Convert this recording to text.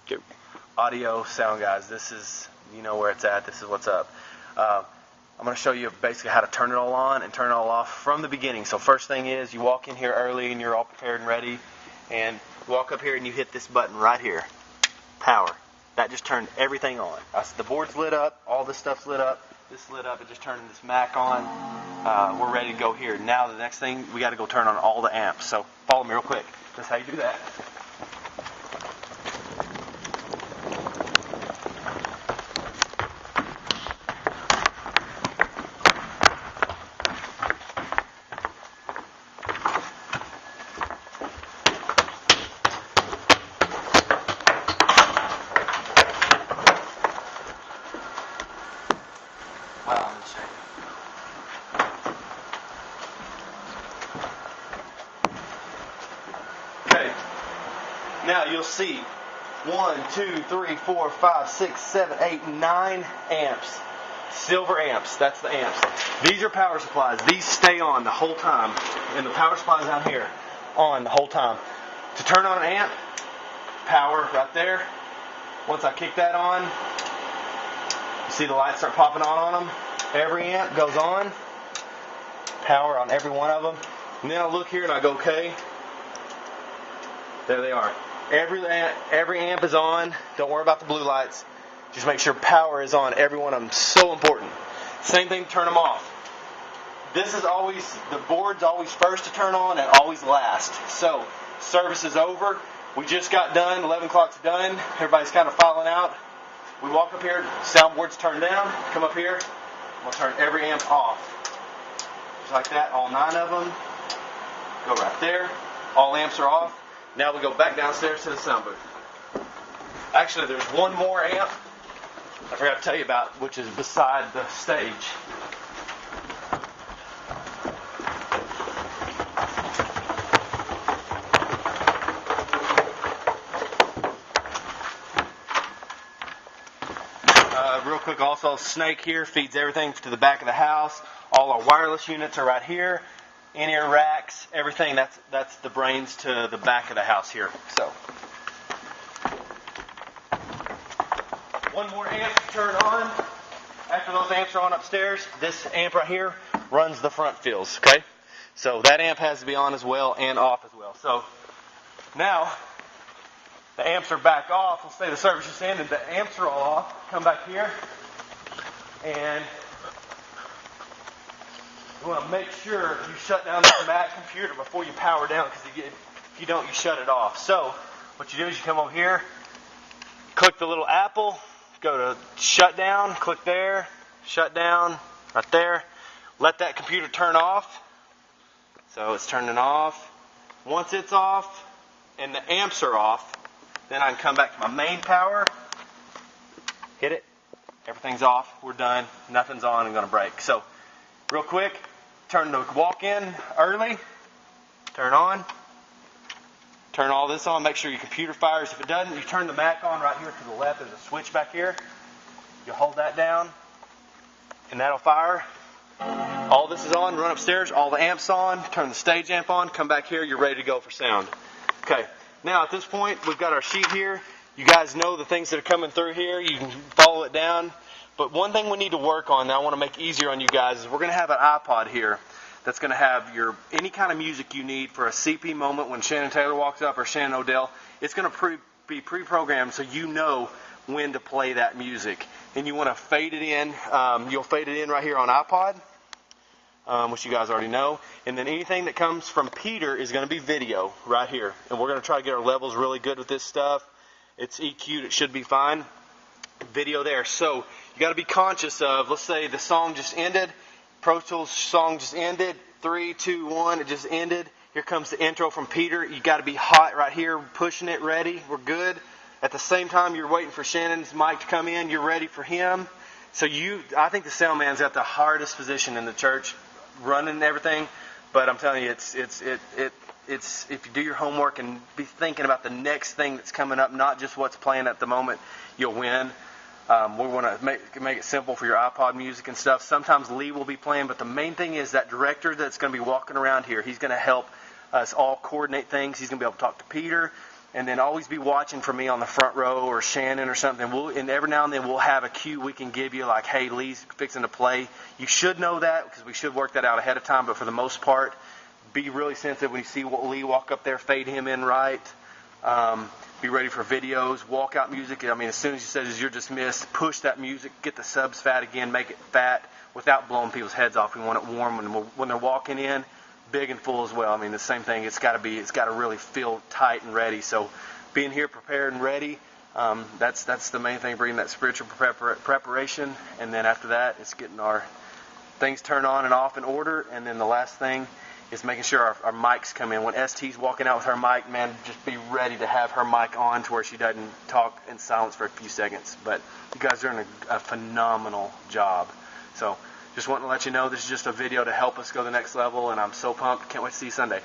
Get audio, sound guys. This is, you know where it's at. This is what's up. I'm going to show you basically how to turn it all on and turn it all off from the beginning. So first thing is you walk in here early and you're all prepared and ready, and you walk up here and you hit this button right here, power. That just turned everything on. The board's lit up, all this stuff's lit up, this lit up, it just turned this Mac on. We're ready to go here. Now the next thing, we got to go turn on all the amps. So follow me real quick. That's how you do that. Okay, now you'll see 1, 2, 3, 4, 5, 6, 7, 8, 9 amps. Silver amps, that's the amps. These are power supplies. These stay on the whole time. And the power supply is down here, on the whole time. To turn on an amp, power right there. Once I kick that on, you see the lights start popping on them. Every amp goes on. Power on every one of them. And then I look here and I go, okay. There they are. Every amp is on. Don't worry about the blue lights. Just make sure power is on every one of them. So important. Same thing, turn them off. This is always, the board's always first to turn on and always last. So, service is over. We just got done. 11 o'clock's done. Everybody's kind of filing out. We walk up here. Soundboard's turned down. Come up here. We'll turn every amp off. Just like that. All 9 of them. Go right there. All amps are off. Now we go back downstairs to the sound booth. Actually, there's one more amp I forgot to tell you about, which is beside the stage. Real quick, also, Snake here feeds everything to the back of the house. All our wireless units are right here. In-ear racks, everything. That's the brains to the back of the house here. So, one more amp to turn on. After those amps are on upstairs, this amp right here runs the front fills. Okay, so that amp has to be on as well and off as well. So now the amps are back off. Let's say the service is in and the amps are all off. Come back here and you want to make sure you shut down the Mac computer before you power down, because if you don't, you shut it off. So what you do is you come over here, click the little apple, go to shut down, click there, shut down, right there. Let that computer turn off. So it's turning off. Once it's off and the amps are off, then I can come back to my main power, hit it, everything's off, we're done, nothing's on and going to break. So real quick, turn the walk-in early, turn on, turn all this on, make sure your computer fires. If it doesn't, you turn the Mac on right here to the left. There's a switch back here. You hold that down, and that'll fire. All this is on, run upstairs, all the amps on, turn the stage amp on, come back here, you're ready to go for sound. Okay, now at this point, we've got our sheet here. You guys know the things that are coming through here. You can follow it down. But one thing we need to work on that I want to make easier on you guys is we're going to have an iPod here that's going to have any kind of music you need for a CP moment when Shannon Taylor walks up or Shannon Odell. It's going to be pre-programmed so you know when to play that music. And you want to fade it in. You'll fade it in right here on iPod, which you guys already know. And then anything that comes from Peter is going to be video right here. And we're going to try to get our levels really good with this stuff. It's EQ'd. It should be fine. Video there. So you got to be conscious of, let's say the song just ended, Pro Tools song just ended, 3, 2, 1, it just ended. Here comes the intro from Peter. You got to be hot right here, pushing it, ready. We're good. At the same time, you're waiting for Shannon's mic to come in. You're ready for him. So I think the sound man's got the hardest position in the church, running everything. But I'm telling you, it's if you do your homework and be thinking about the next thing that's coming up, not just what's playing at the moment, you'll win. We want to make it simple for your iPod music and stuff. Sometimes Lee will be playing, but the main thing is that director that's going to be walking around here. He's going to help us all coordinate things. He's going to be able to talk to Peter. And then always be watching for me on the front row or Shannon or something. And every now and then we'll have a cue we can give you, like, hey, Lee's fixing to play. You should know that because we should work that out ahead of time. But for the most part, be really sensitive when you see Lee walk up there, fade him in right. Be ready for videos, walkout music. I mean, as soon as he says you're dismissed, push that music, get the subs fat again, make it fat without blowing people's heads off. We want it warm when they're walking in. Big and full as well. I mean, the same thing. It's got to really feel tight and ready. So, being here prepared and ready, that's the main thing. Bringing that spiritual preparation, and then after that, it's getting our things turned on and off in order. And then the last thing is making sure our mics come in. When ST's walking out with her mic, man, just be ready to have her mic on to where she doesn't talk in silence for a few seconds. But you guys are doing a phenomenal job. So. Just wanting to let you know this is just a video to help us go to the next level, and I'm so pumped. Can't wait to see you Sunday.